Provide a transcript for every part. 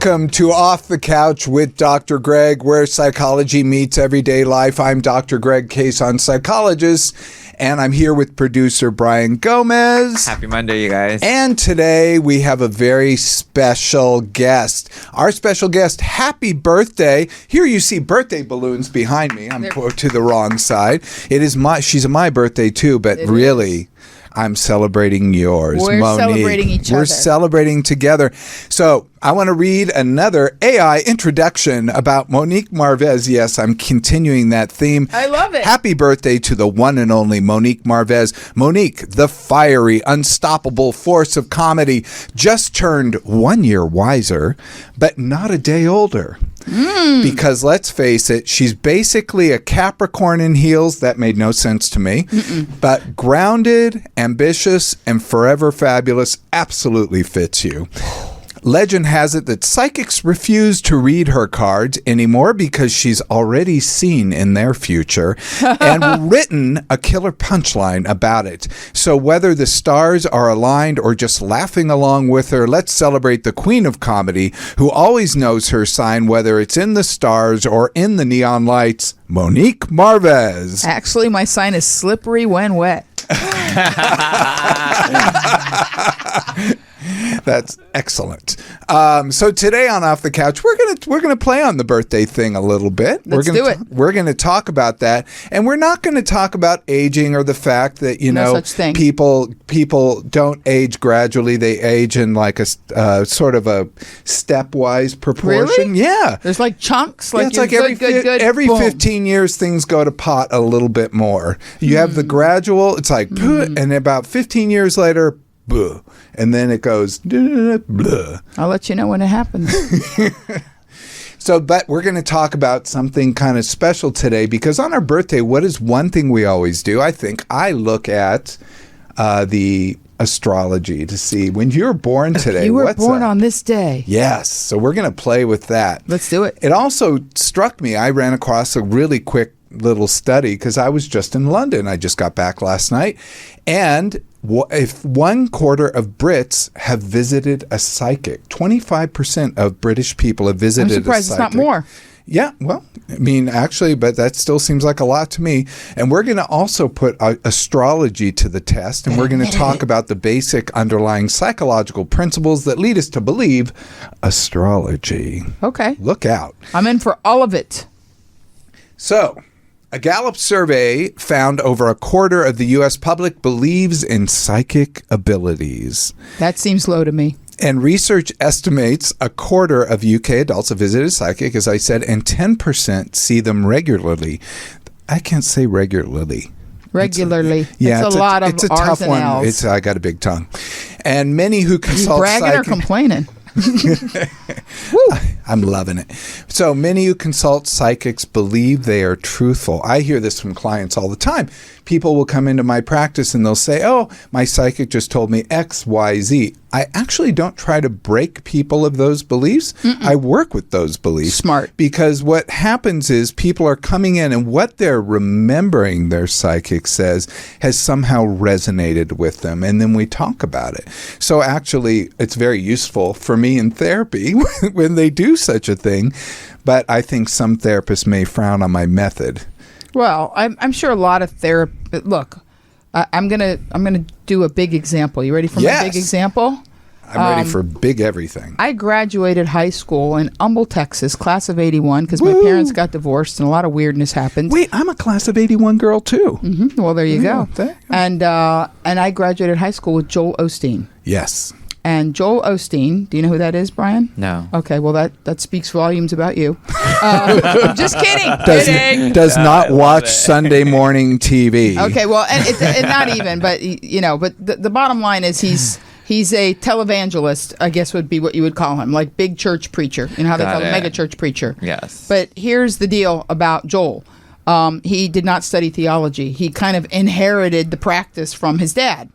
Welcome to Off the Couch with Dr. Greg, where psychology meets everyday life. I'm Dr. Greg Cason, psychologist, and I'm here with producer Brian Gomez. Happy Monday, you guys. And today we have a very special guest. Our special guest, happy birthday. Here you see birthday balloons behind me. I'm to the wrong side. She's my birthday too, but really, I'm celebrating yours, We're Monique. Celebrating each other. We're celebrating together. So I want to read another AI introduction about Monique Marvez. Yes, I'm continuing that theme. I love it. Happy birthday to the one and only Monique Marvez. Monique, the fiery, unstoppable force of comedy, just turned 1 year wiser, but not a day older. Because let's face it, she's basically a Capricorn in heels. That made no sense to me. But grounded, ambitious, and forever fabulous absolutely fits you. Legend has it that psychics refuse to read her cards anymore because she's already seen in their future and written a killer punchline about it. So whether the stars are aligned or just laughing along with her, let's celebrate the queen of comedy who always knows her sign, whether it's in the stars or in the neon lights, Monique Marvez. Actually, my sign is slippery when wet. That's excellent. So today on Off the Couch, we're gonna play on the birthday thing a little bit. Let's do it. We're gonna talk about that, and we're not gonna talk about aging or the fact that No such thing. people don't age gradually; they age in like a sort of a stepwise proportion. Really? Yeah, There's like chunks. it's like every 15 years things go to pot a little bit more. You have the gradual. It's like, and about 15 years later. Blah, and then it goes blah. I'll let you know when it happens. But we're going to talk about something kind of special today because on our birthday, what is one thing we always do? I think I look at the astrology to see when you were born today. You were born on this day. Yes. So we're going to play with that. Let's do it. It also struck me. I ran across a really quick little study because I was just in London. I just got back last night. And if 1/4 of Brits have visited a psychic, 25% of British people have visited a psychic. I'm surprised it's not more. Yeah, well, I mean, actually, but that still seems like a lot to me. And we're going to also put astrology to the test, and we're going to talk about the basic underlying psychological principles that lead us to believe astrology. Okay. Look out. I'm in for all of it. So, a Gallup survey found over 1/4 of the U.S. public believes in psychic abilities. That seems low to me. And research estimates 1/4 of UK adults have visited a psychic, as I said, and 10% see them regularly. I can't say regularly. Regularly. It's a lot of it's a R's tough and one. L's. I got a big tongue. And many who You consult bragging or complaining? I'm loving it. So many who consult psychics believe they are truthful. I hear this from clients all the time. People will come into my practice and they'll say, oh, my psychic just told me X, Y, Z. I actually don't try to break people of those beliefs. I work with those beliefs. Smart. Because what happens is people are coming in and what they're remembering their psychic says has somehow resonated with them. And then we talk about it. So actually, it's very useful for me in therapy when they do such a thing. But I think some therapists may frown on my method. Well, I'm sure a lot of therapists. Look, I'm gonna do a big example. You ready for my big example? I'm ready for big everything. I graduated high school in Humble, Texas, class of '81, because my parents got divorced and a lot of weirdness happened. Wait, I'm a class of '81 girl too. Well, there you go. There you go. And I graduated high school with Joel Osteen. Yes. And Joel Osteen, do you know who that is, Brian? No. Okay, well, that speaks volumes about you. I'm just kidding. Does not watch Sunday morning TV. Okay, well, and not even, but the bottom line is he's a televangelist, I guess would be what you would call him, like big church preacher. You know how they call him, mega church preacher. Yes. But here's the deal about Joel. He did not study theology. He kind of inherited the practice from his dad.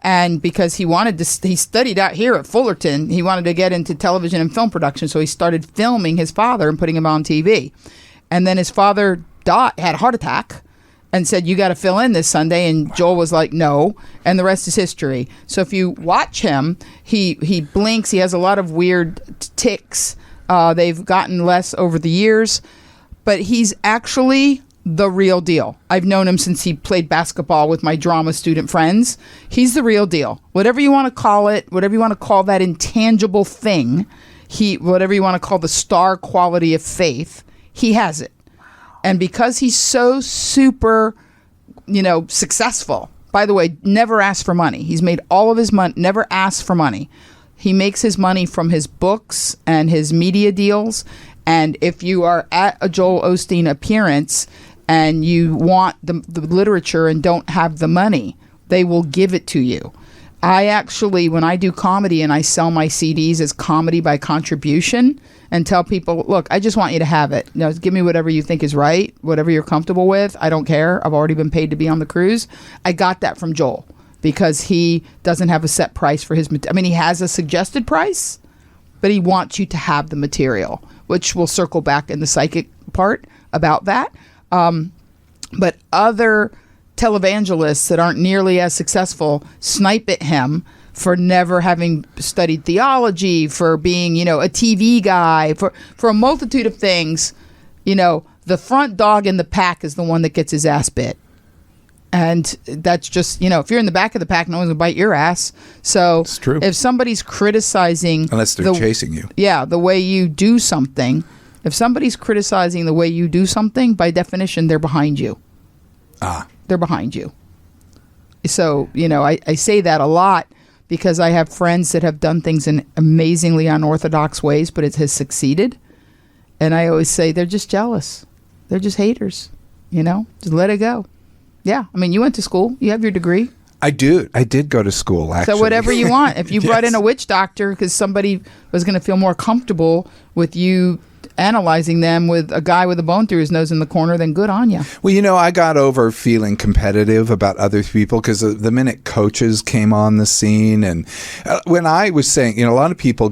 And because he studied out here at Fullerton, he wanted to get into television and film production. So he started filming his father and putting him on TV. And then his father had a heart attack and said, you got to fill in this Sunday. And Joel was like, no. And the rest is history. So if you watch him, he blinks. He has a lot of weird tics. They've gotten less over the years, but he's actually the real deal. I've known him since he played basketball with my drama student friends. He's the real deal. Whatever you want to call it, whatever you want to call that intangible thing, whatever you want to call the star quality of faith, he has it. And because he's so super, successful, by the way, never asked for money. He's made all of his money, never asked for money. He makes his money from his books and his media deals. And if you are at a Joel Osteen appearance and you want the literature and don't have the money, they will give it to you. I actually, when I do comedy and I sell my CDs as comedy by contribution and tell people, look, I just want you to have it. Give me whatever you think is right, whatever you're comfortable with. I don't care. I've already been paid to be on the cruise. I got that from Joel because he doesn't have a set price for his he has a suggested price, but he wants you to have the material, which we'll circle back in the psychic part about that. But other televangelists that aren't nearly as successful snipe at him for never having studied theology, for being, a TV guy, for a multitude of things. The front dog in the pack is the one that gets his ass bit. And that's just, if you're in the back of the pack, no one's going to bite your ass. So it's true. If somebody's criticizing... Unless they're chasing you. Yeah, the way you do something. If somebody's criticizing the way you do something, by definition, they're behind you. They're behind you. So, I say that a lot because I have friends that have done things in amazingly unorthodox ways, but it has succeeded. And I always say they're just jealous. They're just haters. Just let it go. Yeah. You went to school. You have your degree. I did go to school, actually. So whatever you want. If you brought in a witch doctor because somebody was going to feel more comfortable with you analyzing them with a guy with a bone through his nose in the corner, then good on you. Well, I got over feeling competitive about other people because the minute coaches came on the scene, and when I was saying, a lot of people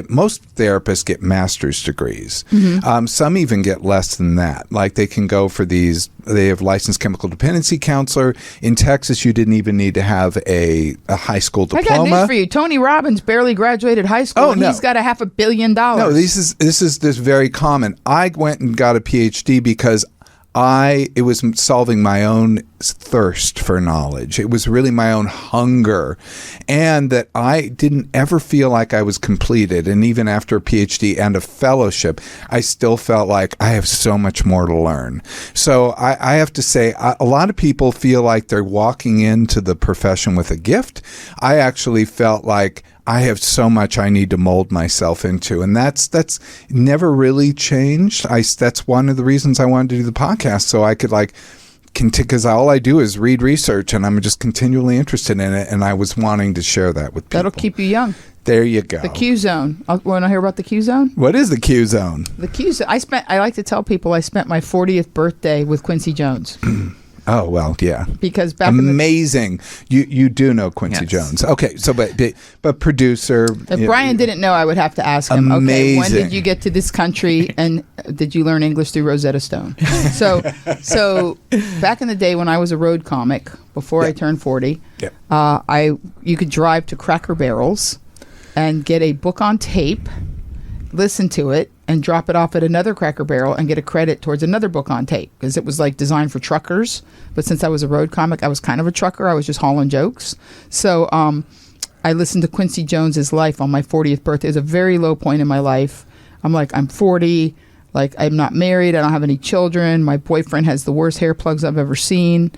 most therapists get master's degrees. Mm-hmm. Some even get less than that. Like they can go for they have licensed chemical dependency counselor. In Texas, you didn't even need to have a high school diploma. I got news for you. Tony Robbins barely graduated high school, and he's got $500 million. No, this is very common. I went and got a PhD because it was solving my own thirst for knowledge. It was really my own hunger, and that I didn't ever feel like I was completed. And even after a PhD and a fellowship, I still felt like I have so much more to learn. So I have to say, a lot of people feel like they're walking into the profession with a gift. I actually felt like I have so much I need to mold myself into, and that's never really changed. That's one of the reasons I wanted to do the podcast, so I could because all I do is read research, and I'm just continually interested in it, and I was wanting to share that with people. That'll keep you young. There you go. The Q Zone. Want to hear about the Q Zone? What is the Q Zone? The Q Zone. I like to tell people I spent my 40th birthday with Quincy Jones. Oh, well, yeah. Because back amazing. You do know Quincy Jones. Okay, so but producer. If Brian didn't know, I would have to ask him, amazing. Okay, when did you get to this country and did you learn English through Rosetta Stone? So back in the day when I was a road comic, before I turned 40, you could drive to Cracker Barrels and get a book on tape, listen to it, and drop it off at another Cracker Barrel and get a credit towards another book on tape because it was designed for truckers. But since I was a road comic, I was kind of a trucker. I was just hauling jokes. So I listened to Quincy Jones's life on my 40th birthday. It was a very low point in my life. I'm 40. I'm not married. I don't have any children. My boyfriend has the worst hair plugs I've ever seen.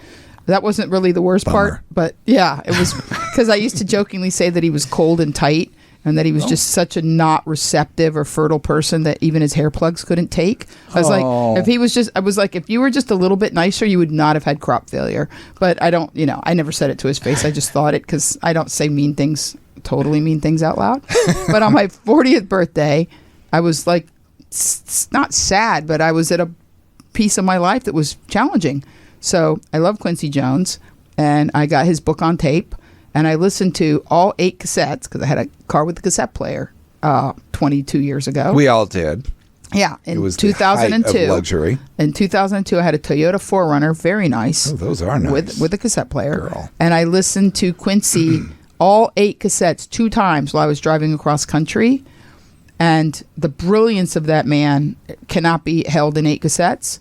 That wasn't really the worst part. But yeah, it was because I used to jokingly say that he was cold and tight. And that he was just such a not receptive or fertile person that even his hair plugs couldn't take. I was if you were just a little bit nicer, you would not have had crop failure. But I don't, I never said it to his face. I just thought it because I don't say totally mean things out loud. But on my 40th birthday, I was not sad, but I was at a piece of my life that was challenging. So I love Quincy Jones, and I got his book on tape. And I listened to all 8 cassettes because I had a car with a cassette player 22 years ago. We all did. Yeah. It was 2002. The height of luxury. In 2002, I had a Toyota 4Runner. Very nice. Oh, those are nice. With a cassette player. Girl. And I listened to Quincy all 8 cassettes 2 times while I was driving across country. And the brilliance of that man cannot be held in 8 cassettes.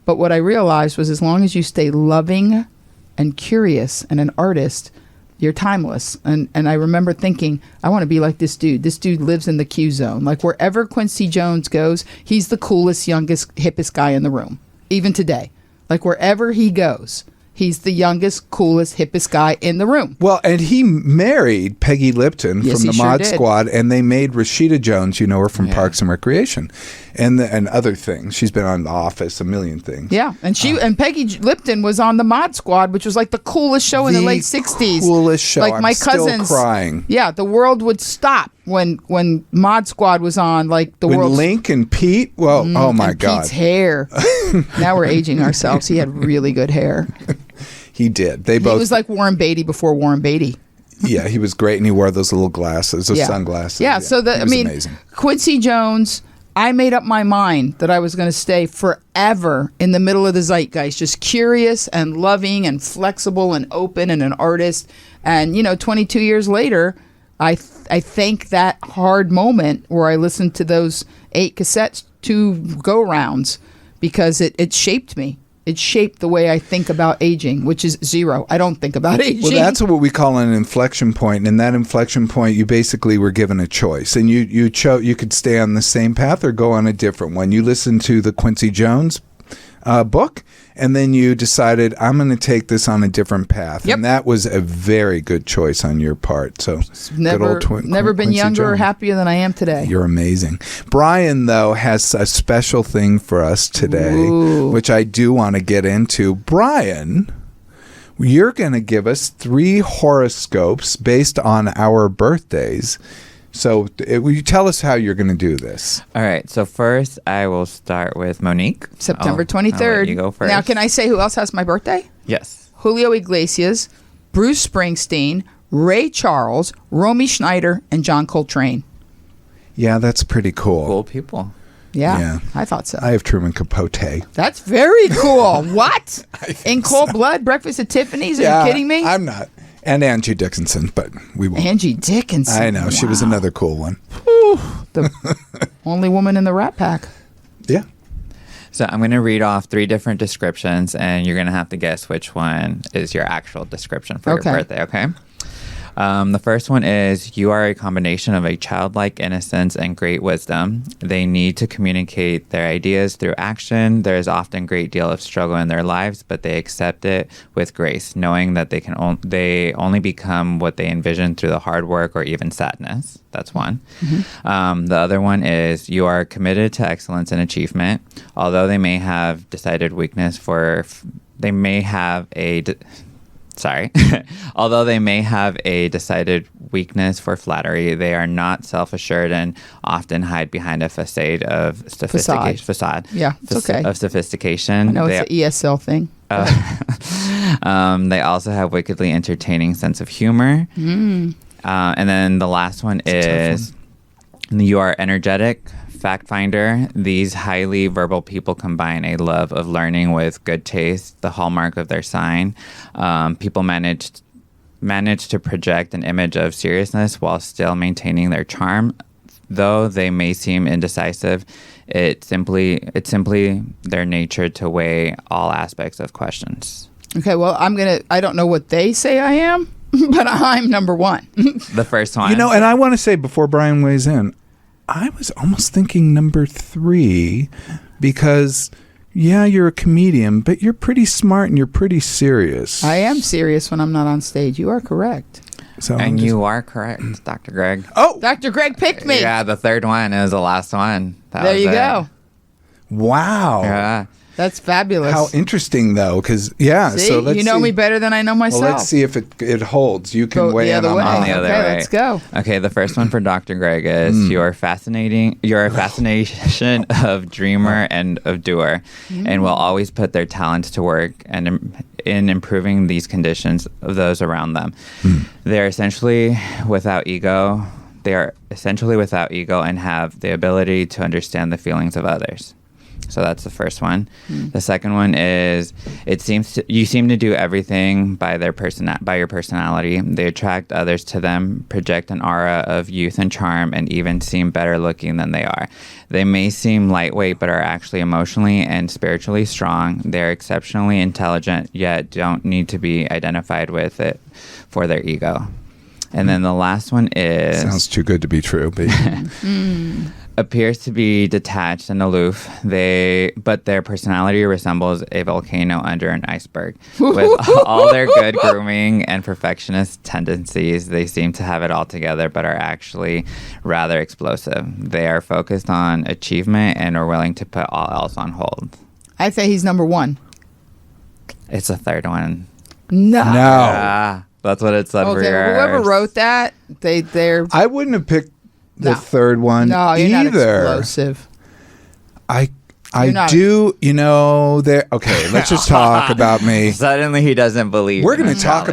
But what I realized was, as long as you stay loving and curious and an artist, you're timeless. And I remember thinking, I want to be like this dude. This dude lives in the Q zone. Like, wherever Quincy Jones goes, he's the coolest, youngest, hippest guy in the room, even today. Like, wherever he goes, he's the youngest, coolest, hippest guy in the room. Well, and he married Peggy Lipton Yes, from the he sure Mod did. Squad, and they made Rashida Jones, you know her from Parks and Recreation, and other things. She's been on The Office, a million things. Yeah, and and Peggy Lipton was on the Mod Squad, which was like the coolest show in the late 60s. Coolest show. Like, I'm my still cousins, crying. Yeah, the world would stop when Mod Squad was on. Like, the When world. Link and Pete, well, oh my and God. Pete's hair. Now we're aging ourselves. He had really good hair. He did. They He both. was like Warren Beatty before Warren Beatty. Yeah, he was great, and he wore those little glasses, those sunglasses. Yeah, so he was amazing. Quincy Jones, I made up my mind that I was going to stay forever in the middle of the zeitgeist, just curious and loving and flexible and open and an artist. And, 22 years later, I thank that hard moment where I listened to those 8 cassettes, 2 go-rounds, because it shaped me. It shaped the way I think about aging, which is 0. I don't think about aging. Well, that's what we call an inflection point. And that inflection point, you basically were given a choice. And you could stay on the same path or go on a different one. You listened to the Quincy Jones book, and then you decided, I'm going to take this on a different path. Yep. And that was a very good choice on your part. So never been Quincy younger or Jones. happier than I am today. You're amazing. Brian, though, has a special thing for us today, Ooh. which I do want to get into. Brian, you're going to give us 3 horoscopes based on our birthdays. So will you tell us how you're going to do this? All right. So first, I will start with Monique. September I'll 23rd. let you go first. Now, can I say who else has my birthday? Yes. Julio Iglesias, Bruce Springsteen, Ray Charles, Romy Schneider, and John Coltrane. Yeah, that's pretty cool. Cool people. Yeah, I thought so. I have Truman Capote. That's very cool. What? In cold blood, Breakfast at Tiffany's? Are you kidding me? I'm not. And Angie Dickinson, but we won't. Angie Dickinson. I know. She was another cool one. The only woman in the Rat Pack. Yeah. So I'm going to read off 3 different descriptions, and you're going to have to guess which one is your actual description for your birthday, okay? The first one is, you are a combination of a childlike innocence and great wisdom. They need to communicate their ideas through action. There is often a great deal of struggle in their lives, but they accept it with grace, knowing that they only become what they envision through the hard work or even sadness. That's one. Mm-hmm. The other one is, you are committed to excellence and achievement. Although they may have decided weakness for... Although they may have a decided weakness for flattery, they are not self-assured and often hide behind a facade of sophistication. Facade. Yeah, it's okay. Of sophistication. I know it's an ESL thing. They also have wickedly entertaining sense of humor. And then the last one is, you are energetic, fact finder. These highly verbal people combine a love of learning with good taste, the hallmark of their sign. People manage to project an image of seriousness while still maintaining their charm. Though they may seem indecisive, it's simply their nature to weigh all aspects of questions. Okay, well, I don't know what they say I am, but I'm number 1. The first one. And I want to say before Brian weighs in, I was almost thinking number 3 because, yeah, you're a comedian, but you're pretty smart and you're pretty serious. I am serious when I'm not on stage. You are correct. So And you are correct, Dr. Greg. Oh, Dr. Greg picked me. Yeah, the third one is the last one. There you go. wow. Yeah. That's fabulous. How interesting, though, because, yeah. See, so let's you know see. me better than I know myself. Well, let's see if it holds. You can Go weigh the in other on way. mine. the other Okay, way. let's go. Okay, the first one for Dr. Greg is, you're a fascination of dreamer and of doer, and will always put their talents to work and in improving these conditions of those around them. They're essentially without ego. They are essentially without ego and have the ability to understand the feelings of others. So that's the first one. The second one is you seem to do everything by by your personality. They attract others to them, project an aura of youth and charm, and even seem better looking than they are. They may seem lightweight, but are actually emotionally and spiritually strong. They're exceptionally intelligent, yet don't need to be identified with it for their ego. And then the last one is... Sounds too good to be true, but... appears to be detached and aloof. But their personality resembles a volcano under an iceberg. With all their good grooming and perfectionist tendencies, they seem to have it all together, but are actually rather explosive. They are focused on achievement and are willing to put all else on hold. I'd say he's number one. It's the third one. No. Yeah, that's what it said for yours. Whoever wrote that, they're... I wouldn't have picked the third one no, you're either. Not explosive. I do, there. Okay, let's just talk about me. Suddenly he doesn't believe. We're going to talk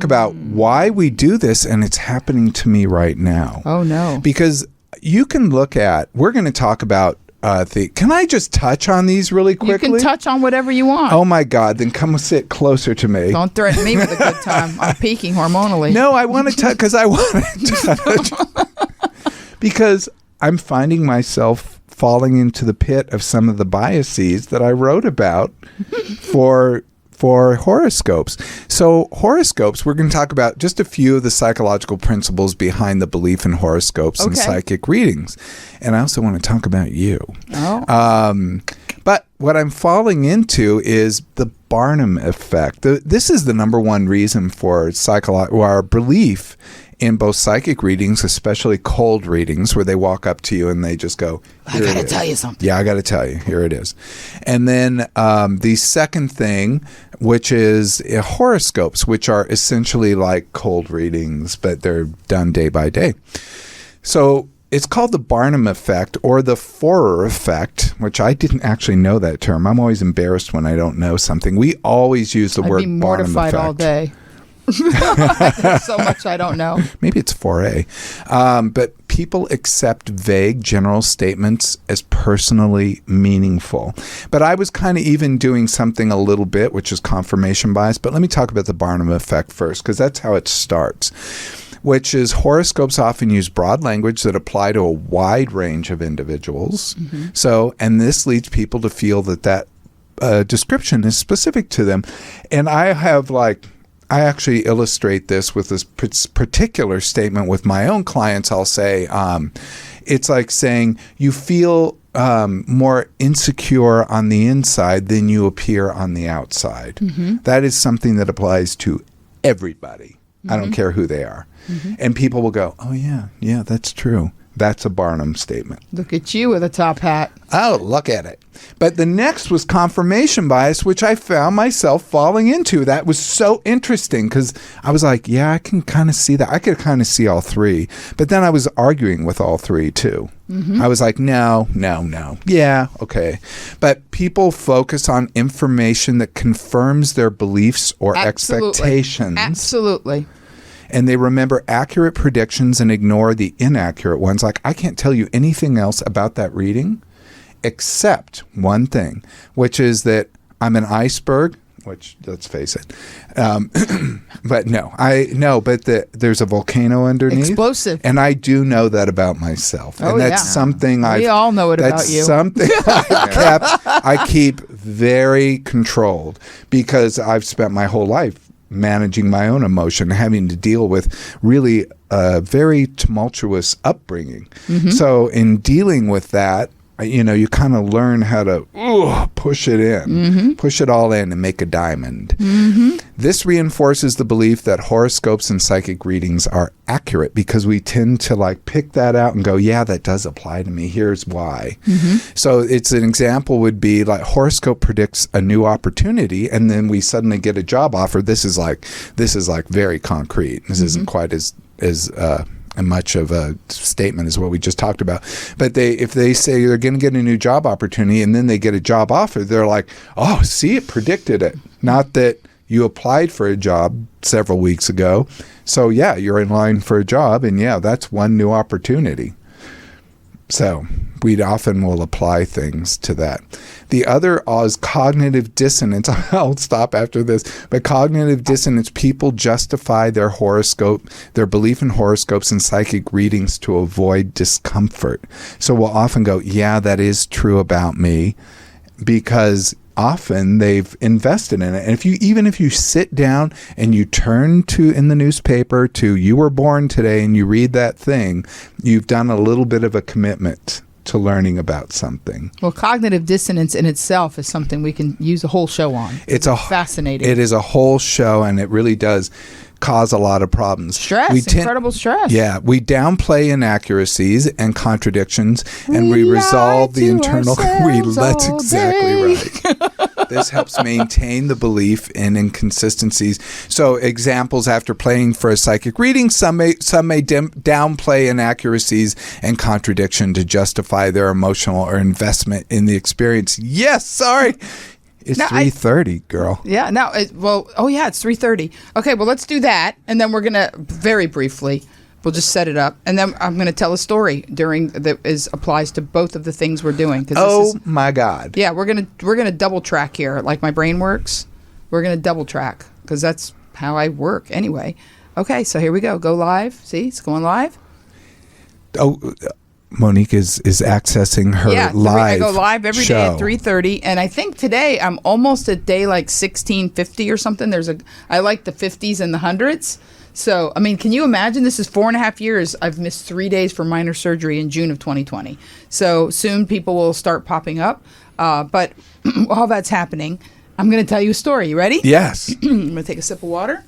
about why we do this, and it's happening to me right now. Oh no. Because we're going to talk about can I just touch on these really quickly? You can touch on whatever you want. Oh my God, then come sit closer to me. Don't threaten me with a good time. I'm peaking hormonally. No, I want to touch because I want to touch. Because I'm finding myself falling into the pit of some of the biases that I wrote about for horoscopes. So horoscopes, we're going to talk about just a few of the psychological principles behind the belief in horoscopes and psychic readings. And I also want to talk about you. Oh. But what I'm falling into is the Barnum effect. This is the number one reason for our belief in both psychic readings, especially cold readings, where they walk up to you and they just go, I got to tell you something. Yeah, I got to tell you. Here it is. And then the second thing, which is horoscopes, which are essentially like cold readings, but they're done day by day. So it's called the Barnum effect or the Forer effect, which I didn't actually know that term. I'm always embarrassed when I don't know something. We always use the word Barnum effect. I'd be mortified all day. So much I don't know. Maybe it's 4A. But people accept vague general statements as personally meaningful. But I was kind of even doing something a little bit, which is confirmation bias. But let me talk about the Barnum effect first, because that's how it starts, which is horoscopes often use broad language that apply to a wide range of individuals. Mm-hmm. So, and this leads people to feel that description is specific to them. And I actually illustrate this with this particular statement with my own clients. I'll say, it's like saying you feel more insecure on the inside than you appear on the outside. Mm-hmm. That is something that applies to everybody. Mm-hmm. I don't care who they are. Mm-hmm. And people will go, oh, yeah, that's true. That's a Barnum statement. Look at you with a top hat. Oh, look at it. But the next was confirmation bias, which I found myself falling into. That was so interesting because I was like, yeah, I can kind of see that. I could kind of see all three. But then I was arguing with all three too. Mm-hmm. I was like, no. Yeah, okay. But people focus on information that confirms their beliefs or expectations. Absolutely. And they remember accurate predictions and ignore the inaccurate ones. Like, I can't tell you anything else about that reading except one thing, which is that I'm an iceberg, which, let's face it. But there's a volcano underneath. Explosive. And I do know that about myself. Oh, and that's something we all know it about you. That's something I keep very controlled because I've spent my whole life managing my own emotion, having to deal with really a very tumultuous upbringing. Mm-hmm. So in dealing with that, you kind of learn how to push it in, push it all in and make a diamond. Mm-hmm. This reinforces the belief that horoscopes and psychic readings are accurate because we tend to pick that out and go, yeah, that does apply to me. Here's why. Mm-hmm. So it's an example would be like horoscope predicts a new opportunity and then we suddenly get a job offer. This is very concrete. This isn't quite as much of a statement as what we just talked about. But if they say they're going to get a new job opportunity and then they get a job offer, they're like, oh, see, it predicted it. Not that you applied for a job several weeks ago. So, yeah, you're in line for a job. And, yeah, that's one new opportunity. So we often will apply things to that. The other is cognitive dissonance. I'll stop after this. But cognitive dissonance, people justify their horoscope, their belief in horoscopes and psychic readings to avoid discomfort. So we'll often go, yeah, that is true about me, because often they've invested in it. And even if you sit down and you turn to in the newspaper to you were born today and you read that thing, you've done a little bit of a commitment to learning about something. Well, cognitive dissonance in itself is something we can use a whole show on. It's fascinating. It is a whole show, and it really does cause a lot of problems. Incredible stress. Yeah, we downplay inaccuracies and contradictions, and we resolve the internal. That's exactly right. This helps maintain the belief in inconsistencies. So, examples after playing for a psychic reading, some may downplay inaccuracies and contradiction to justify their emotional or investment in the experience. Yes, sorry. It's 3:30, girl. Yeah. Now, it's 3:30. Okay. Well, let's do that, and then we're gonna very briefly. We'll just set it up, and then I'm gonna tell a story that applies to both of the things we're doing. My God. Yeah, we're gonna double track here, like my brain works. We're gonna double track because that's how I work anyway. Okay. So here we go. Go live. See, it's going live. Oh. Monique is accessing her live. I go live every show. day at 3:30, and I think today I'm almost at day like 1650 or something. I like the 50s and the hundreds. So I mean, can you imagine? This is 4.5 years. I've missed 3 days for minor surgery in June of 2020. So soon people will start popping up. But while that's happening, I'm going to tell you a story. You ready? Yes. I'm going to take a sip of water.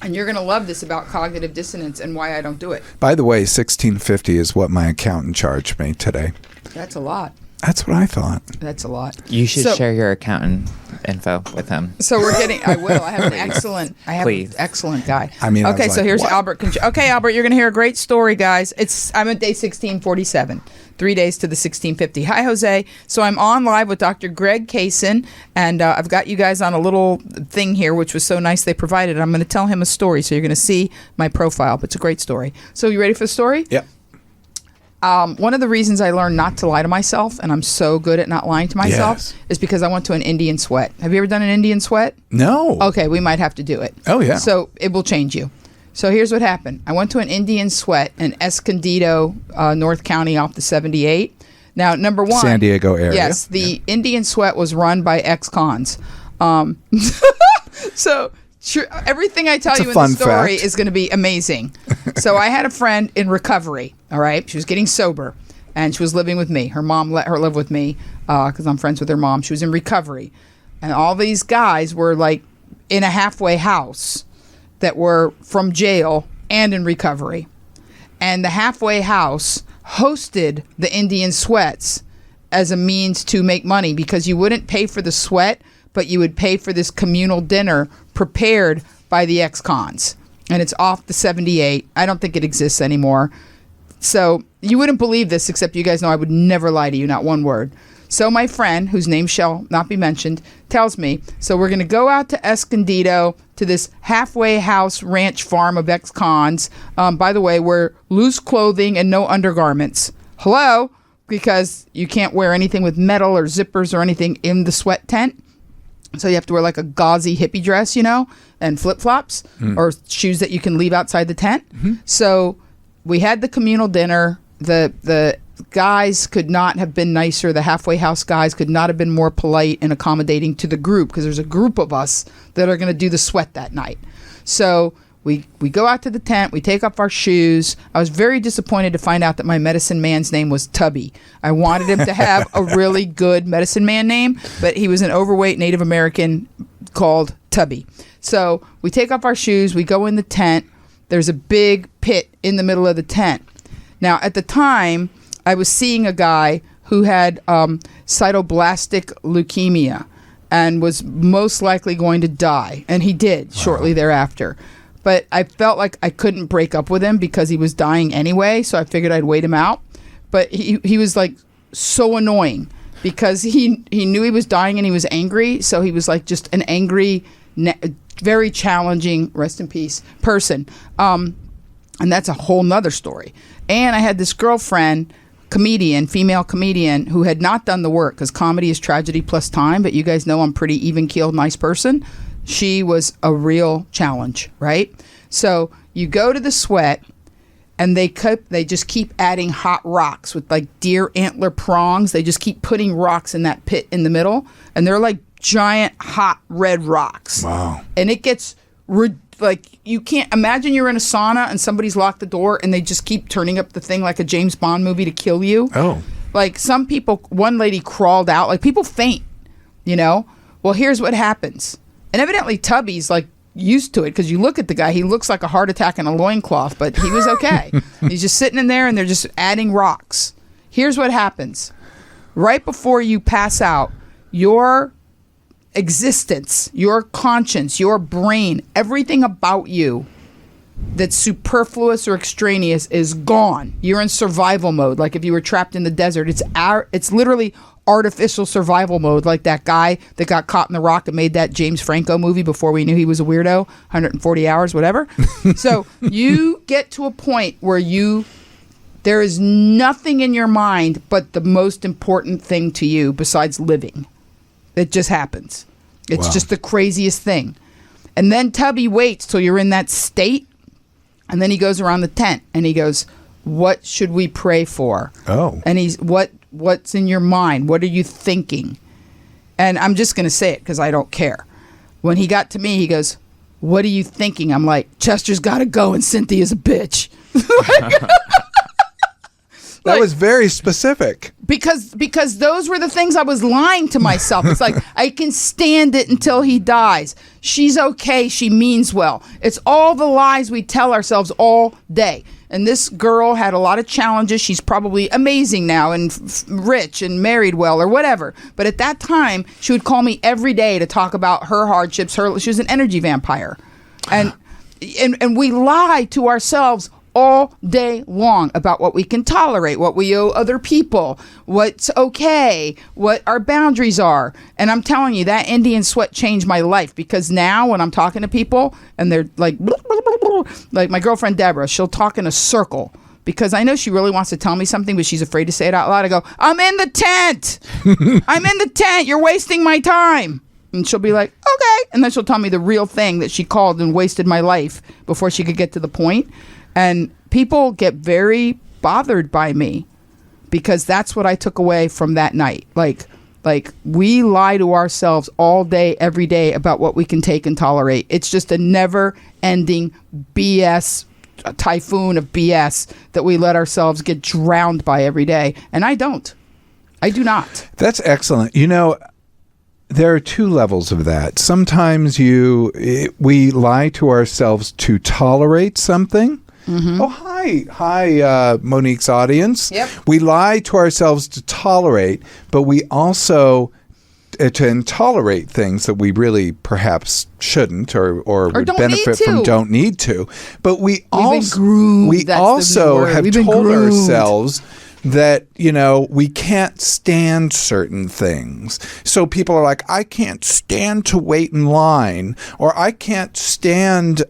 And you're going to love this about cognitive dissonance and why I don't do it. By the way, $16.50 is what my accountant charged me today. That's a lot. That's what I thought. That's a lot. You should share your accountant info with him. So I will. I have an excellent guy. Okay, so here's what? Albert. Okay, Albert, you're going to hear a great story, guys. I'm at day 1647. 3 days to the 1650. Hi, Jose. So I'm on live with Dr. Greg Kaysen, and I've got you guys on a little thing here, which was so nice they provided. I'm going to tell him a story, so you're going to see my profile, but it's a great story. So you ready for the story? Yep. One of the reasons I learned not to lie to myself, and I'm so good at not lying to myself, is because I went to an Indian sweat. Have you ever done an Indian sweat? No. Okay, we might have to do it. Oh, yeah. So it will change you. So here's what happened. I went to an Indian sweat in Escondido, North County off the 78. Now, number one. San Diego area. Yes, the Indian sweat was run by ex-cons. So everything I tell you in the story is going to be amazing. So I had a friend in recovery, all right? She was getting sober, and she was living with me. Her mom let her live with me because I'm friends with her mom. She was in recovery. And all these guys were like in a halfway house that were from jail and in recovery. And the halfway house hosted the Indian sweats as a means to make money because you wouldn't pay for the sweat, but you would pay for this communal dinner prepared by the ex-cons. And it's off the 78. I don't think it exists anymore. So you wouldn't believe this, except you guys know I would never lie to you, not one word. So my friend, whose name shall not be mentioned, tells me, so we're going to go out to Escondido to this halfway house ranch farm of ex-cons. By the way, wear loose clothing and no undergarments. Hello? Because you can't wear anything with metal or zippers or anything in the sweat tent. So you have to wear like a gauzy hippie dress, and flip-flops or shoes that you can leave outside the tent. Mm-hmm. So we had the communal dinner. The guys could not have been nicer. The halfway house guys could not have been more polite and accommodating to the group because there's a group of us that are going to do the sweat that night. So we go out to the tent. We take off our shoes. I was very disappointed to find out that my medicine man's name was Tubby. I wanted him to have a really good medicine man name, but he was an overweight Native American called Tubby. So we take off our shoes. We go in the tent. There's a big pit in the middle of the tent. Now, at the time, I was seeing a guy who had cytoblastic leukemia and was most likely going to die. And he did shortly thereafter. But I felt like I couldn't break up with him because he was dying anyway. So I figured I'd wait him out. But he was like so annoying because he knew he was dying and he was angry. So he was like just an angry, very challenging, rest in peace, person. And that's a whole nother story. And I had this girlfriend female comedian, who had not done the work, because comedy is tragedy plus time, but you guys know I'm pretty even-keeled, nice person. She was a real challenge, right? So you go to the Sweat, and they just keep adding hot rocks with like deer antler prongs. They just keep putting rocks in that pit in the middle, and they're like giant hot red rocks. Wow. And it gets like, you can't imagine you're in a sauna and somebody's locked the door and they just keep turning up the thing like a James Bond movie to kill you. Oh. Like some people, one lady crawled out, like people faint, you know? Well, here's what happens. And evidently Tubby's like used to it, because you look at the guy, he looks like a heart attack in a loincloth, but he was okay. He's just sitting in there and they're just adding rocks. Here's what happens. Right before you pass out, your existence, your conscience, your brain, everything about you that's superfluous or extraneous is gone. You're in survival mode, like if you were trapped in the desert. It's literally artificial survival mode, like that guy that got caught in the rock and made that James Franco movie before we knew he was a weirdo, 140 hours, whatever. So you get to a point where there is nothing in your mind but the most important thing to you besides living. It just happens. It's just the craziest thing. And then Tubby waits till you're in that state, and then he goes around the tent and he goes, what should we pray for? Oh. And he's, what's in your mind? What are you thinking? And I'm just going to say it because I don't care. When he got to me, he goes, what are you thinking? I'm like, Chester's got to go and Cynthia's a bitch. That was very specific. Because those were the things I was lying to myself. It's like, I can stand it until he dies. She's okay. She means well. It's all the lies we tell ourselves all day. And this girl had a lot of challenges. She's probably amazing now and rich and married well or whatever. But at that time, she would call me every day to talk about her hardships. She was an energy vampire. And we lie to ourselves all day long about what we can tolerate, what we owe other people, what's okay, what our boundaries are. And I'm telling you, that Indian Sweat changed my life, because now when I'm talking to people and they're like, blah, blah, blah, blah, like my girlfriend Deborah, she'll talk in a circle because I know she really wants to tell me something, but she's afraid to say it out loud. I go, I'm in the tent. I'm in the tent. You're wasting my time. And she'll be like, okay. And then she'll tell me the real thing that she called and wasted my life before she could get to the point. And people get very bothered by me because that's what I took away from that night. Like we lie to ourselves all day, every day about what we can take and tolerate. It's just a never-ending BS, a typhoon of BS that we let ourselves get drowned by every day. And I don't. I do not. That's excellent. You know, there are two levels of that. Sometimes we lie to ourselves to tolerate something. Mm-hmm. Oh, hi, Monique's audience. Yep. We lie to ourselves to tolerate, but we also to tolerate things that we really perhaps shouldn't or would benefit from, don't need to. But we also have told ourselves that, you know, we can't stand certain things. So people are like, I can't stand to wait in line, or I can't stand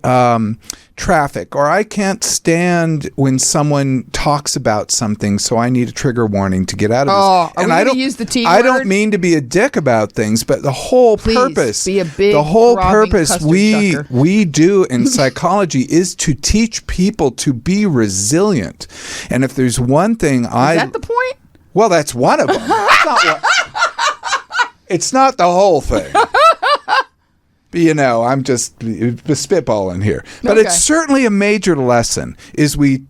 traffic, or I can't stand when someone talks about something, so I need a trigger warning to get out of this. And I don't use the T word? I don't mean to be a dick about things, but the whole purpose, be a big, the whole purpose chucker. we do in psychology is to teach people to be resilient. And if there's one thing Is that the point? Well, that's one of them. It's not the whole thing. You know, I'm just spitballing here. But It's certainly a major lesson is we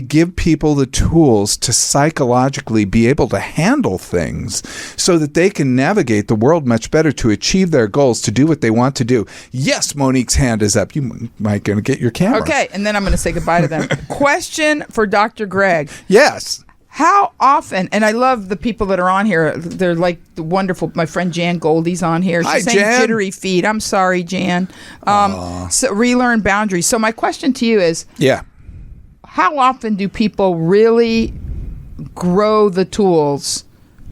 give people the tools to psychologically be able to handle things so that they can navigate the world much better to achieve their goals, to do what they want to do. Yes, Monique's hand is up. You might going to get your camera. Okay, and then I'm going to say goodbye to them. Question for Dr. Greg. Yes. How often, and I love the people that are on here, they're like the wonderful, my friend Jan Goldie's on here. She's saying Jan. jittery feet. I'm sorry, Jan. So relearn boundaries. So my question to you is, how often do people really grow the tools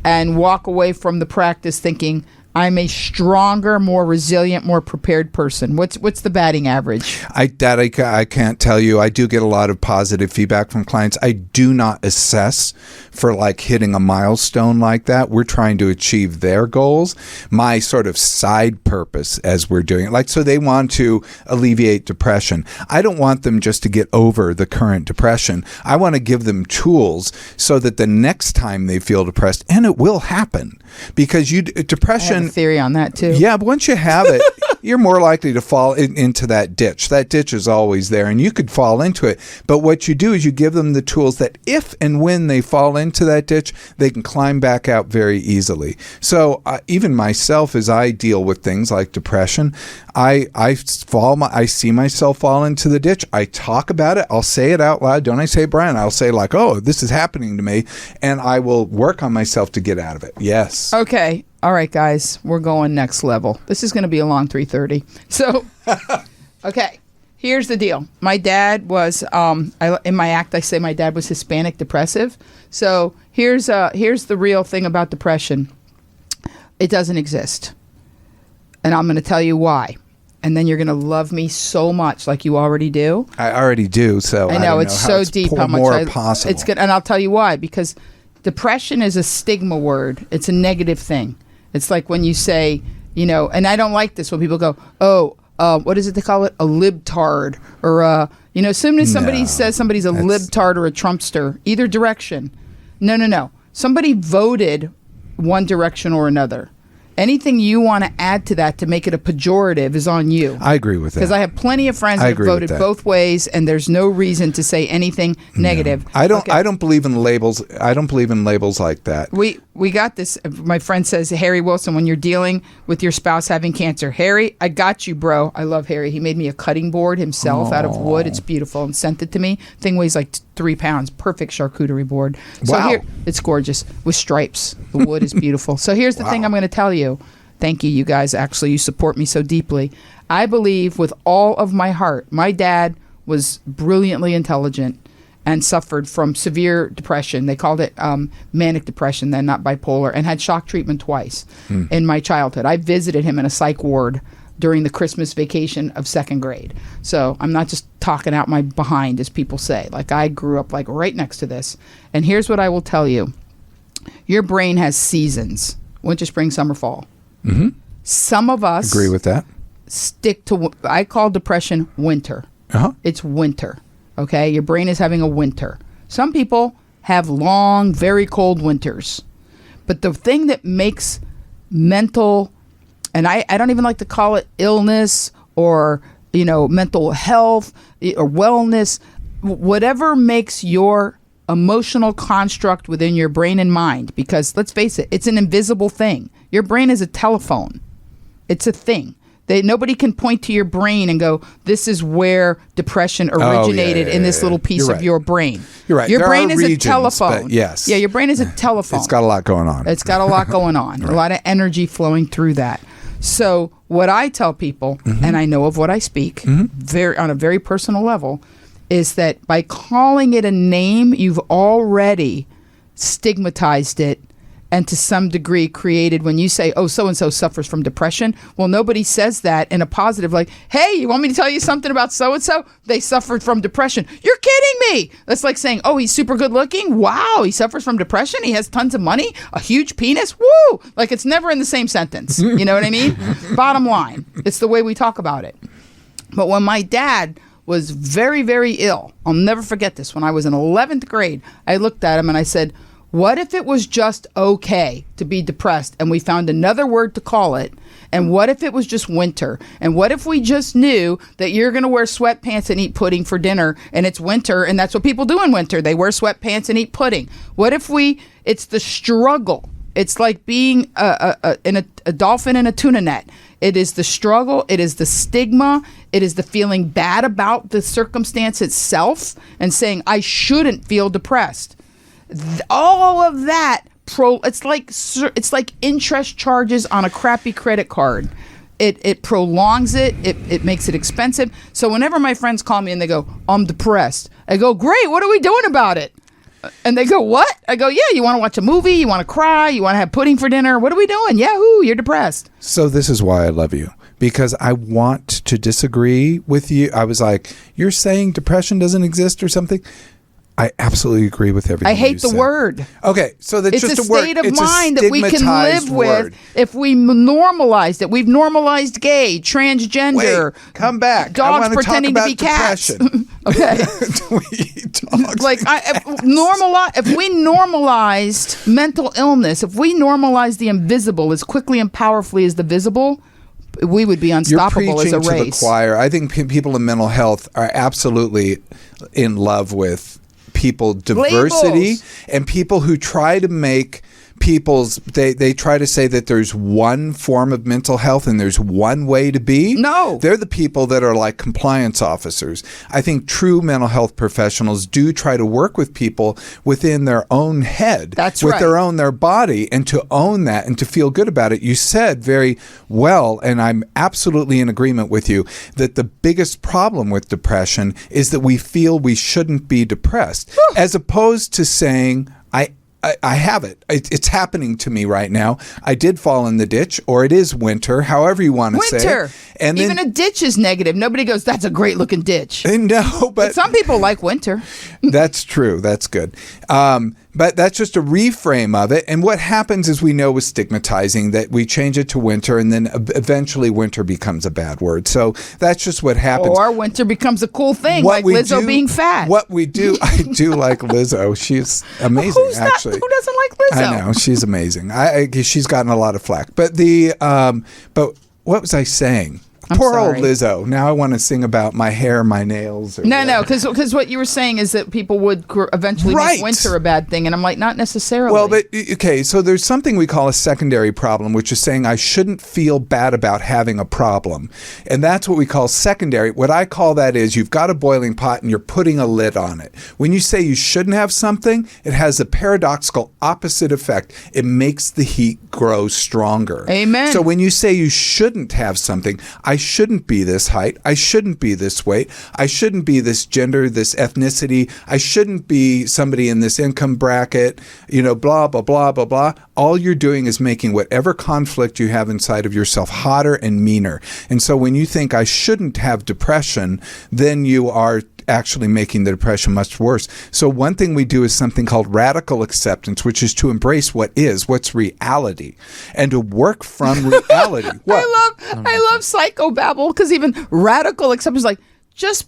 and walk away from the practice thinking, I'm a stronger, more resilient, more prepared person. What's the batting average? I can't tell you. I do get a lot of positive feedback from clients. I do not assess for like hitting a milestone like that. We're trying to achieve their goals. My sort of side purpose as we're doing it, like, so they want to alleviate depression. I don't want them just to get over the current depression. I want to give them tools so that the next time they feel depressed, and it will happen, because depression. I have a theory on that too. Yeah, but once you have it, you're more likely to fall into that ditch. That ditch is always there, and you could fall into it. But what you do is you give them the tools that if and when they fall into that ditch, they can climb back out very easily. So even myself, as I deal with things like depression, I see myself fall into the ditch. I talk about it. I'll say it out loud. Don't I say, Brian? I'll say like, oh, this is happening to me, and I will work on myself to get out of it. Yes. Okay. All right, guys, we're going next level. This is going to be a long 3:30. So, okay, here's the deal. My dad was, in my act, I say my dad was Hispanic depressive. So here's the real thing about depression. It doesn't exist. And I'm going to tell you why. And then you're going to love me so much, like you already do. I already do. So I know, it's so deep how much possible. It's good. And I'll tell you why, because depression is a stigma word. It's a negative thing. It's like when you say, and I don't like this when people go, what is it they call it? A libtard. Or, as soon as somebody says somebody's a libtard or a Trumpster, either direction. No. Somebody voted one direction or another. Anything you want to add to that to make it a pejorative is on you. I agree with that. Because I have plenty of friends that have voted both ways, and there's no reason to say anything negative. I don't believe in labels. I don't believe in labels like that. We got this. My friend says, Harry Wilson, when you're dealing with your spouse having cancer, Harry, I got you, bro. I love Harry. He made me a cutting board himself out of wood. It's beautiful, and sent it to me. Thing weighs like 3 pounds. Perfect charcuterie board. So wow. Here, it's gorgeous with stripes. The wood is beautiful. So here's the thing I'm going to tell you. Thank you, you guys. Actually, you support me so deeply. I believe with all of my heart, my dad was brilliantly intelligent and suffered from severe depression. They called it manic depression then, not bipolar, and had shock treatment twice in my childhood. I visited him in a psych ward during the Christmas vacation of 2nd grade. So I'm not just talking out my behind, as people say. Like, I grew up like right next to this. And here's what I will tell you. Your brain has seasons: winter, spring, summer, fall. Mm-hmm. Some of us agree with that. Stick to, I call depression winter. It's winter. Okay, your brain is having a winter. Some people have long, very cold winters. But the thing that makes mental, and I don't even like to call it illness or mental health or wellness, whatever makes your emotional construct within your brain and mind, because let's face it, it's an invisible thing. Your brain is a telephone. It's a thing. Nobody can point to your brain and go, this is where depression originated in this little piece of your brain. You're right. Your there brain is regions, a telephone. Yes. Yeah, your brain is a telephone. It's got a lot going on. It's got a lot going on. Right. A lot of energy flowing through that. So what I tell people, and I know of what I speak, on a very personal level, is that by calling it a name, you've already stigmatized it, and to some degree created, when you say, oh, so-and-so suffers from depression, well, nobody says that in a positive, like, hey, you want me to tell you something about so-and-so? They suffered from depression. You're kidding me. That's like saying, oh, he's super good looking. Wow, he suffers from depression. He has tons of money, a huge penis. Woo! Like, it's never in the same sentence. You know what I mean? Bottom line, it's the way we talk about it. But when my dad was very, very ill, I'll never forget this. When I was in 11th grade, I looked at him and I said, what if it was just okay to be depressed and we found another word to call it? And what if it was just winter? And what if we just knew that you're going to wear sweatpants and eat pudding for dinner, and it's winter, and that's what people do in winter. They wear sweatpants and eat pudding. What if it's the struggle? It's like being a dolphin in a tuna net. It is the struggle. It is the stigma. It is the feeling bad about the circumstance itself and saying, I shouldn't feel depressed. All of that, it's like interest charges on a crappy credit card. It prolongs it. It makes it expensive. So whenever my friends call me and they go, I'm depressed, I go, great, what are we doing about it? And they go, what? I go, yeah, you want to watch a movie? You want to cry? You want to have pudding for dinner? What are we doing? Yahoo, you're depressed. So this is why I love you. Because I want to disagree with you. I was like, you're saying depression doesn't exist or something? I absolutely agree with everything. I hate you the said. word. Okay, so that's It's just a state of mind that we can live with if we normalized it. We've normalized gay, transgender. Wait, come back. Dogs pretending to be cats. Okay. Dogs. Like if we normalized mental illness, if we normalized the invisible as quickly and powerfully as the visible, we would be unstoppable as a race. You're preaching to the choir. I think people in mental health are absolutely in love with people diversity Labels. And people who try to make they try to say that there's one form of mental health and there's one way to be. No. They're the people that are like compliance officers. I think true mental health professionals do try to work with people within their own head. That's with right. their body, and to own that and to feel good about it. You said very well, and I'm absolutely in agreement with you, that the biggest problem with depression is that we feel we shouldn't be depressed, as opposed to saying, I have it. It's happening to me right now. I did fall in the ditch, or it is winter, however you want to say it. Winter. And even a ditch is negative. Nobody goes, that's a great looking ditch. No, but some people like winter. That's true. That's good. But that's just a reframe of it. And what happens is we know with stigmatizing that we change it to winter, and then eventually winter becomes a bad word. So that's just what happens. Or winter becomes a cool thing, like Lizzo being fat. What we do, I do like Lizzo. She's amazing, actually. Who doesn't like Lizzo? I know. She's amazing. She's gotten a lot of flack. But but what was I saying? Poor sorry. old Lizzo. Now I want to sing about my hair, my nails. No, because what you were saying is that people would eventually make winter a bad thing, and I'm like, not necessarily. Well, but okay, so there's something we call a secondary problem, which is saying I shouldn't feel bad about having a problem, and that's what we call secondary. What I call that is you've got a boiling pot and you're putting a lid on it. When you say you shouldn't have something, it has a paradoxical opposite effect. It makes the heat grow stronger. Amen. So when you say you shouldn't have something, I shouldn't be this height. I shouldn't be this weight. I shouldn't be this gender, this ethnicity. I shouldn't be somebody in this income bracket, blah, blah, blah, blah, blah. All you're doing is making whatever conflict you have inside of yourself hotter and meaner. And so when you think I shouldn't have depression, then you are actually making the depression much worse. So one thing we do is something called radical acceptance, which is to embrace what's reality, and to work from reality. I love psychobabble, because even radical acceptance is like, just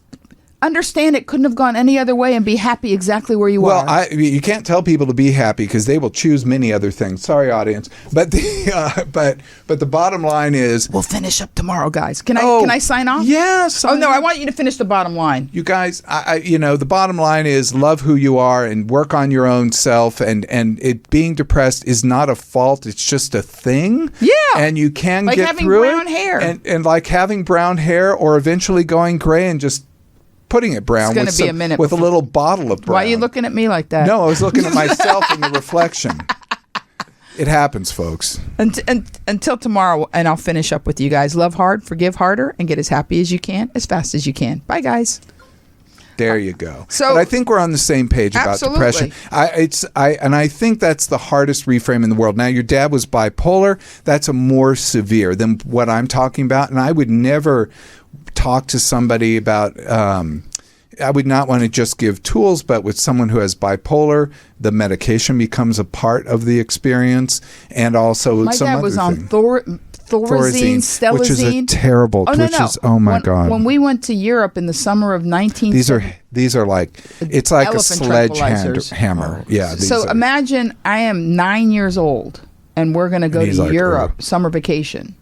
understand it couldn't have gone any other way and be happy exactly where you are. Well, you can't tell people to be happy because they will choose many other things. Sorry, audience, but the bottom line is we'll finish up tomorrow, guys. Can I sign off? Yes. Oh no, I want you to finish the bottom line. You guys, the bottom line is love who you are and work on your own self. And it being depressed is not a fault; it's just a thing. Yeah, and you can like get having through brown it. hair, and like having brown hair, or eventually going gray and just putting it brown with a little bottle of brown. Why are you looking at me like that? No, I was looking at myself in the reflection. It happens, folks. Until tomorrow, and I'll finish up with you guys. Love hard, forgive harder, and get as happy as you can, as fast as you can. Bye, guys. There you go. So, but I think we're on the same page about depression. I think that's the hardest reframe in the world. Now, your dad was bipolar. That's a more severe than what I'm talking about, and I would never talk to somebody about I would not want to just give tools, but with someone who has bipolar, the medication becomes a part of the experience, and also my some dad other was on thing. Thorazine, Stelazine, which is a terrible. Oh my god! When we went to Europe in the summer of 1970, these are like it's like a elephant sledgehammer. Yeah. So imagine I am 9 years old, and we're going to go to Europe summer vacation.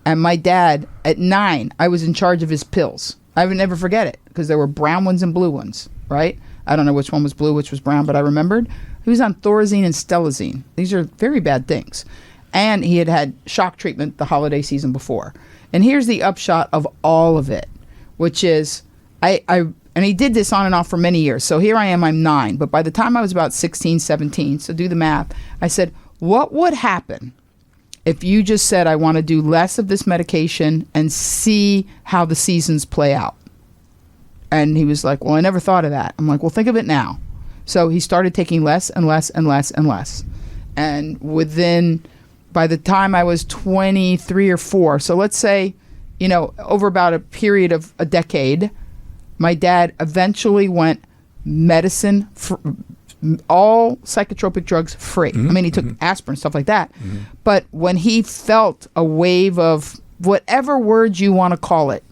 And my dad, at 9, I was in charge of his pills. I would never forget it, because there were brown ones and blue ones, right? I don't know which one was blue, which was brown, but I remembered. He was on Thorazine and Stelazine. These are very bad things. And he had had shock treatment the holiday season before. And here's the upshot of all of it, which is, and he did this on and off for many years. So here I am, I'm 9. But by the time I was about 16, 17, so do the math, I said, what would happen if you just said, I want to do less of this medication and see how the seasons play out? And he was like, well, I never thought of that. I'm like, well, think of it now. So he started taking less and less and less and less. And by the time I was 23 or 4, so let's say, over about a period of a decade, my dad eventually went medicine, all psychotropic drugs free. I mean, he took aspirin, stuff like that. But when he felt a wave of whatever word you want to call it,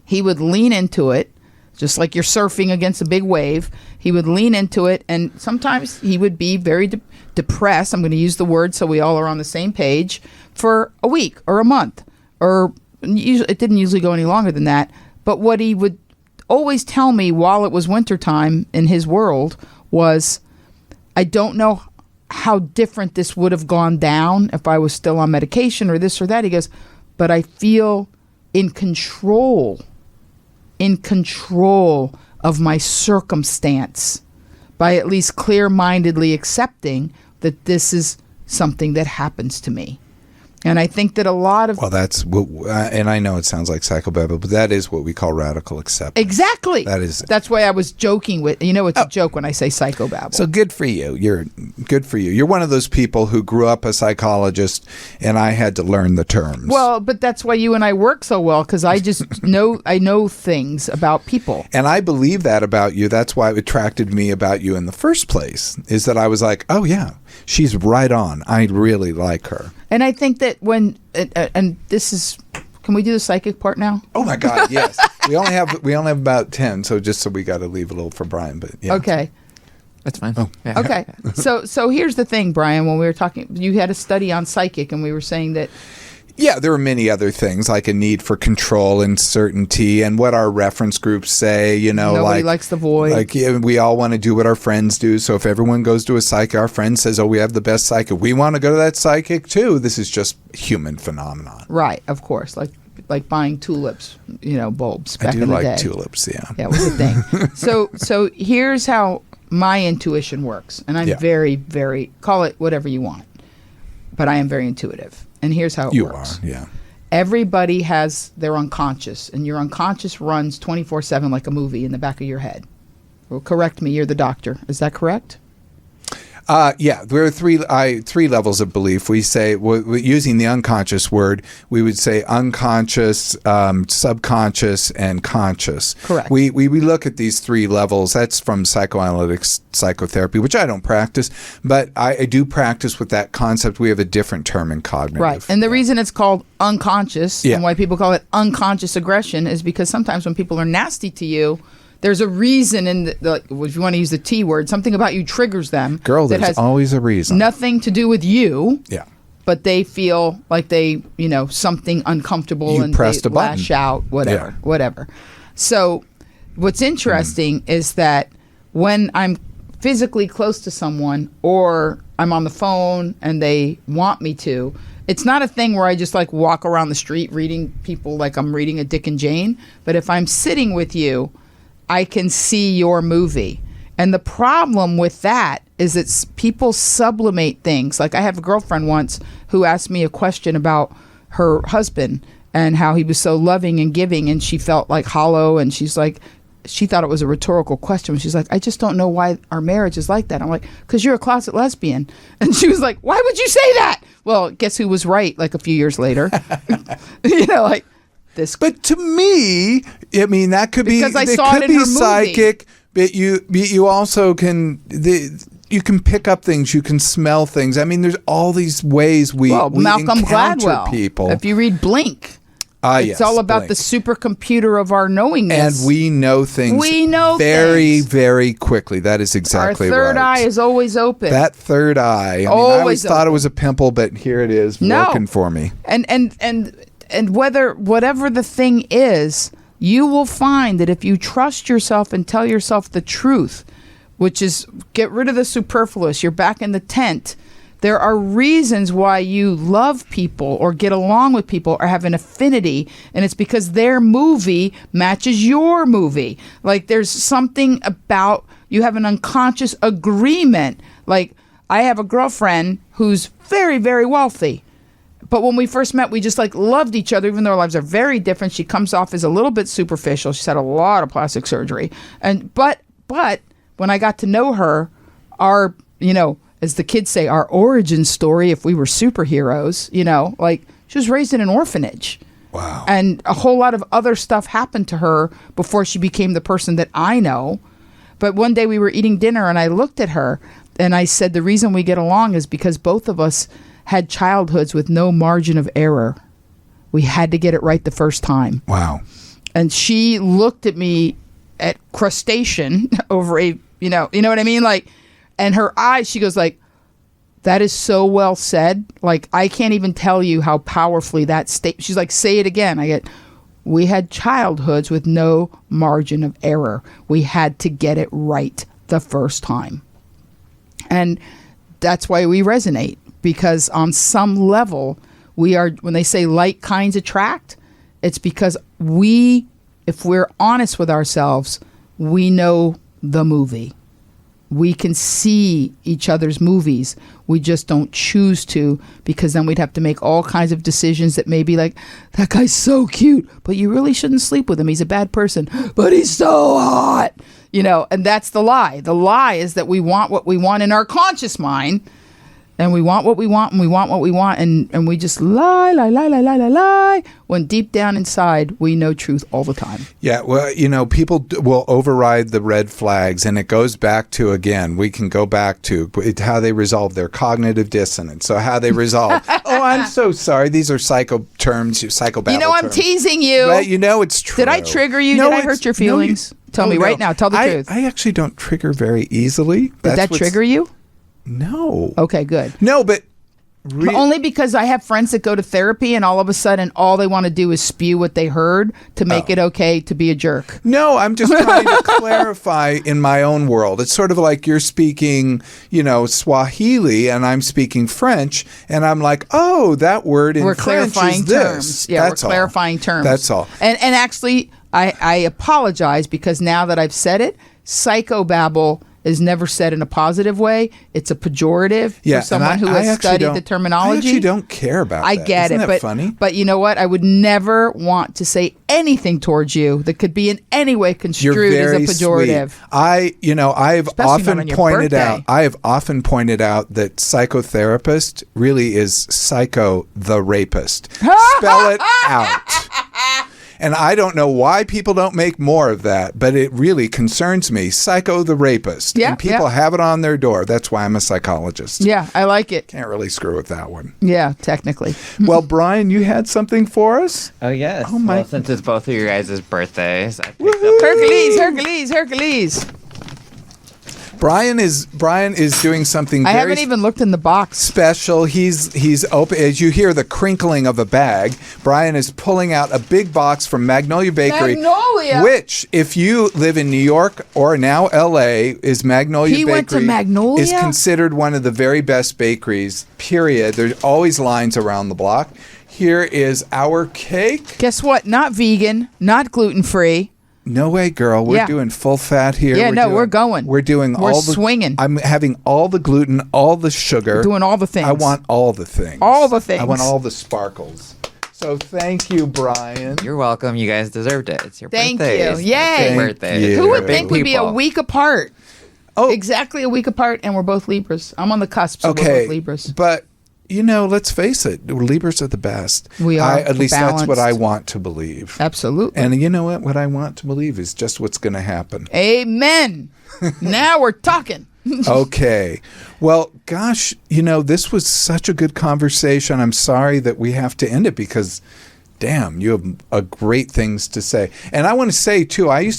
he would lean into it, just like you're surfing against a big wave. He would lean into it, and sometimes he would be very depressed. I'm going to use the word so we all are on the same page, for a week or a month, or it didn't usually go any longer than that. But what he would always tell me while it was wintertime in his world was, I don't know how different this would have gone down if I was still on medication or this or that. He goes, but I feel in control of my circumstance by at least clear-mindedly accepting that this is something that happens to me. And I think that a lot of... Well, that's... and I know it sounds like psychobabble, but that is what we call radical acceptance. Exactly. That is... That's why I was joking with... it's a joke when I say psychobabble. So good for you. You're good for you. You're one of those people who grew up a psychologist, and I had to learn the terms. Well, but that's why you and I work so well, because I just know things about people. And I believe that about you. That's why it attracted me about you in the first place, is that I was like, oh, yeah, she's right on. I really like her. And I think that when, and this is, can we do the psychic part now? Oh my God, yes. we only have about 10, so we got to leave a little for Brian, but yeah. Okay. That's fine. Oh. Yeah. Okay. So here's the thing, Brian, when we were talking, you had a study on psychic, and we were saying that. Yeah, there are many other things, like a need for control and certainty, and what our reference groups say, Nobody likes the void. Like, we all want to do what our friends do. So if everyone goes to a psychic, our friend says, oh, we have the best psychic, we want to go to that psychic too. This is just human phenomenon. Right, of course. Like buying tulips, bulbs back in the day. I do like tulips, yeah. Yeah, it was a thing. So here's how my intuition works. And I'm very, very, call it whatever you want, but I am very intuitive. And here's how it works. You are, yeah. Everybody has their unconscious, and your unconscious runs 24/7 like a movie in the back of your head. Well, correct me, you're the doctor. Is that correct? Yeah, there are three levels of belief. We say, using the unconscious word, we would say unconscious, subconscious, and conscious. Correct. We look at these three levels. That's from psychoanalytic psychotherapy, which I don't practice, but I do practice with that concept. We have a different term in cognitive. Right, and the reason it's called unconscious and why people call it unconscious aggression is because sometimes when people are nasty to you, there's a reason if you want to use the T word, something about you triggers them. Girl, there's always a reason. Nothing to do with you. Yeah. But they feel like they, something uncomfortable, you and pressed they a button. lash out, whatever. So what's interesting is that when I'm physically close to someone, or I'm on the phone and they want me to, it's not a thing where I just walk around the street reading people like I'm reading a Dick and Jane. But if I'm sitting with you, I can see your movie. And the problem with that is that people sublimate things. Like, I have a girlfriend once who asked me a question about her husband and how he was so loving and giving, and she felt hollow, and she's like, she thought it was a rhetorical question. She's like, I just don't know why our marriage is like that. I'm like, because you're a closet lesbian. And she was like, why would you say that? Well, guess who was right a few years later? This. But to me, I mean, that could be, because I saw it in her movie. Psychic, but you also can you can pick up things, you can smell things. I mean, there's all these ways we Malcolm encounter Gladwell. people. If you read Blink, it's all about the supercomputer of our knowingness. And we know things. Very, very quickly. That is exactly right. Our third eye is always open. That third eye. I always thought it was a pimple, but here it is working for me. And whatever the thing is, you will find that if you trust yourself and tell yourself the truth, which is get rid of the superfluous, you're back in the tent, there are reasons why you love people or get along with people or have an affinity, and it's because their movie matches your movie. There's something about, you have an unconscious agreement. I have a girlfriend who's very, very wealthy. But when we first met, we just loved each other, even though our lives are very different. She comes off as a little bit superficial. She's had a lot of plastic surgery, but when I got to know her, our, as the kids say, our origin story, if we were superheroes, like she was raised in an orphanage. Wow. And a whole lot of other stuff happened to her before she became the person that I know. But one day we were eating dinner and I looked at her and I said, the reason we get along is because both of us had childhoods with no margin of error. We had to get it right the first time. Wow. And she looked at me at crustacean over a, you know what I mean? Like, and her eyes, she goes like, that is so well said. Like, I can't even tell you how powerfully that she's like, say it again. We had childhoods with no margin of error. We had to get it right the first time. And that's why we resonate, because on some level, we are, when they say like kinds attract, it's because if we're honest with ourselves, we know the movie. We can see each other's movies. We just don't choose to, because then we'd have to make all kinds of decisions that may be like, that guy's so cute, but you really shouldn't sleep with him. He's a bad person, but he's so hot. And that's the lie. The lie is that we want what we want in our conscious mind, and we want what we want, and we want what we want, and we just lie, when deep down inside, we know truth all the time. Yeah, well, people will override the red flags, and it goes back to, again, we can go back to how they resolve their cognitive dissonance. So how they resolve, oh, I'm so sorry, these are psycho terms, psychobabble I'm terms. teasing you. But it's true. Did I trigger you? No, Did I hurt your feelings? Tell me right now. Tell the truth. I actually don't trigger very easily. Did that trigger you? No. Okay, good. No, but only because I have friends that go to therapy and all of a sudden all they want to do is spew what they heard to make it okay to be a jerk. No, I'm just trying to clarify in my own world. It's sort of like you're speaking, Swahili and I'm speaking French, and I'm like, oh, that word in French is this. Terms. Yeah, we're clarifying terms. That's all. And actually, I apologize, because now that I've said it, psychobabble is never said in a positive way. It's a pejorative for someone who has studied the terminology. I actually don't care about that. I get Isn't it, that funny? But you know what? I would never want to say anything towards you that could be in any way construed as a pejorative. Sweet. I have often pointed out that psychotherapist really is psycho the rapist. Spell it out. And I don't know why people don't make more of that, but it really concerns me. Psycho the rapist. Yeah, and people have it on their door. That's why I'm a psychologist. Yeah, I like it. Can't really screw with that one. Yeah, technically. Well, Brian, you had something for us? Oh, yes. Oh, my. Well, since it's both of your guys' birthdays, I picked Hercules. Brian is doing something very I haven't even looked in the box. Special. He's open. As you hear the crinkling of a bag, Brian is pulling out a big box from Magnolia Bakery. Magnolia! Which, if you live in New York or now LA, is Magnolia Bakery. He went to Magnolia? Is considered one of the very best bakeries, period. There's always lines around the block. Here is our cake. Guess what? Not vegan, not gluten-free. No way, girl. We're doing full fat here. Yeah, we're going. We're doing we're swinging. I'm having all the gluten, all the sugar. We're doing all the things. I want all the things. All the things. I want all the sparkles. So thank you, Brian. You're welcome. You guys deserved it. It's your birthday. Thank you. Yay. Birthday. Who would think we'd be a week apart? Oh, exactly a week apart, and we're both Libras. I'm on the cusp, so we're both Libras. But let's face it, Libras are the best. We are. At least that's what I want to believe. Absolutely. And you know what? What I want to believe is just what's going to happen. Amen. Now we're talking. Okay. Well, gosh, this was such a good conversation. I'm sorry that we have to end it because, damn, you have great things to say. And I want to say, too, I've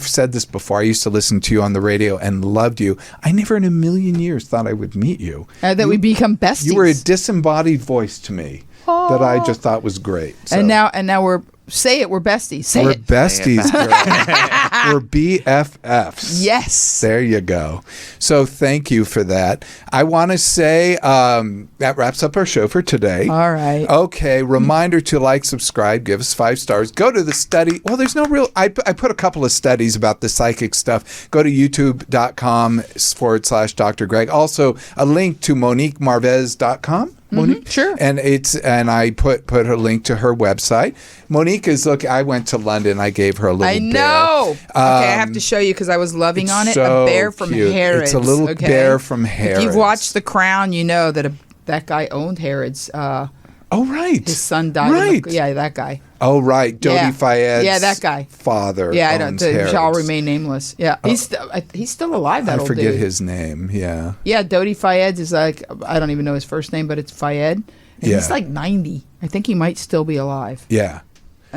said this before, I used to listen to you on the radio and loved you. I never in a million years thought I would meet you. That we'd become besties. You were a disembodied voice to me that I just thought was great. So. And now we're besties. We're besties. We're BFFs. Yes. There you go. So thank you for that. I want to say that wraps up our show for today. All right. Okay. Reminder to like, subscribe, give us 5 stars. Go to the study. Well, there's no real. I put a couple of studies about the psychic stuff. Go to youtube.com/Dr. Greg. Also, a link to MoniqueMarvez.com. Monique? Sure. And I put her link to her website. Monique is I went to London. I gave her a little I know. Okay, I have to show you because I was loving on it. So a bear from cute. Harrods. It's a little bear from Harrods. If you've watched The Crown, you know that that guy owned Harrods. Oh, right. His son died. Right. Yeah, that guy. Oh, right. Dodi Fayed's that guy. Father. Yeah, owns Harrods. shall remain nameless. Yeah, he's still alive. That I old forget dude. his name. Yeah. Yeah, Dodi Fayed is I don't even know his first name, but it's Fayed. And he's 90. I think he might still be alive. Yeah.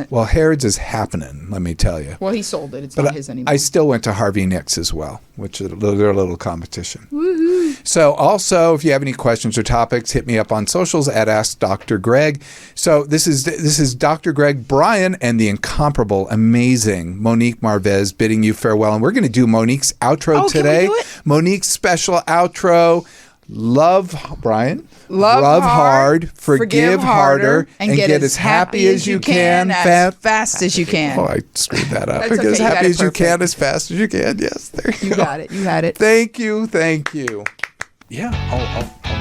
Well, Harrods is happening, let me tell you. Well, he sold it. It's not his anymore. I still went to Harvey Nicks as well, which they're a little competition. Woohoo. So also, if you have any questions or topics, hit me up on socials at Ask Dr. Greg. So this is Dr. Greg, Brian, and the incomparable, amazing Monique Marvez bidding you farewell. And we're going to do Monique's outro today. Can we do it? Monique's special outro. Love, Brian. Love hard, forgive harder, and get as happy as you can, as fast as you can. Oh, I screwed that up. That's Get as okay, happy as you perfect. can, as fast as you can. Yes, there you go. You got it. You had it. Thank you. Yeah. Oh.